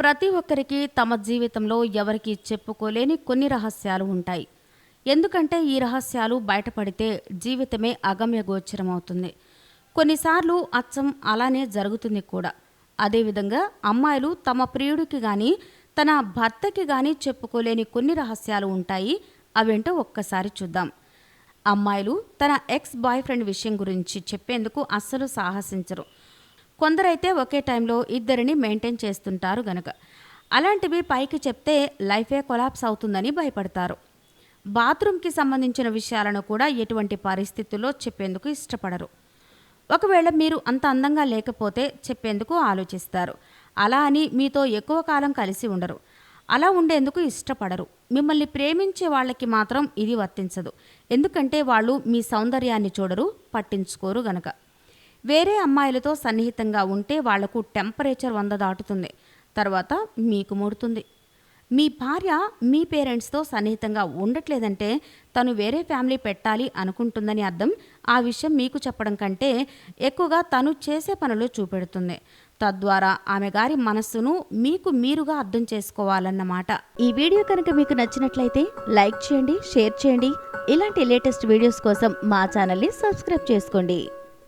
ప్రతి ఒక్కరికి తమ జీవితంలో ఎవరికి చెప్పుకోలేని కొన్ని రహస్యాలు ఉంటాయి. ఎందుకంటే ఈ రహస్యాలు బయటపడితే జీవితమే అగమ్యగోచరమవుతుంది. కొన్నిసార్లు అచ్చం అలానే జరుగుతుంది కూడా. అదేవిధంగా అమ్మాయిలు తమ ప్రియుడికి గాని తన భర్తకి గాని చెప్పుకోలేని కొన్ని రహస్యాలు ఉంటాయి. అవేంటో ఒక్కసారి చూద్దాం. అమ్మాయిలు తన ఎక్స్ బాయ్ ఫ్రెండ్ విషయం గురించి చెప్పేందుకు అస్సలు సాహసించరు. కొందరైతే ఒకే టైంలో ఇద్దరిని మెయింటైన్ చేస్తుంటారు గనక. అలాంటివి పైకి చెప్తే లైఫే కొలాప్స్ అవుతుందని భయపడతారు. బాత్రూమ్కి సంబంధించిన విషయాలను కూడా ఎటువంటి పరిస్థితుల్లో చెప్పేందుకు ఇష్టపడరు. ఒకవేళ మీరు అంత అందంగా లేకపోతే చెప్పేందుకు ఆలోచిస్తారు. అలా అని మీతో ఎక్కువ కాలం కలిసి ఉండరు. అలా ఉండేందుకు ఇష్టపడరు. మిమ్మల్ని ప్రేమించే వాళ్ళకి మాత్రం ఇది వర్తించదు. ఎందుకంటే వాళ్ళు మీ సౌందర్యాన్ని చూడరు, పట్టించుకోరు గనక. వేరే అమ్మాయిలతో సన్నిహితంగా ఉంటే వాళ్లకు టెంపరేచర్ 100 దాటుతుంది. తర్వాత మీకు ముడుతుంది. మీ భార్య మీ పేరెంట్స్తో సన్నిహితంగా ఉండట్లేదంటే తను వేరే ఫ్యామిలీ పెట్టాలి అనుకుంటుందని అర్థం. ఆ విషయం మీకు చెప్పడం కంటే ఎక్కువగా తను చేసే పనులు చూపెడుతుంది. తద్వారా ఆమె గారి మనస్సును మీకు మీరుగా అర్థం చేసుకోవాలన్నమాట. ఈ వీడియో కనుక మీకు నచ్చినట్లయితే లైక్ చేయండి, షేర్ చేయండి. ఇలాంటి లేటెస్ట్ వీడియోస్ కోసం మా ఛానల్ని సబ్స్క్రైబ్ చేసుకోండి.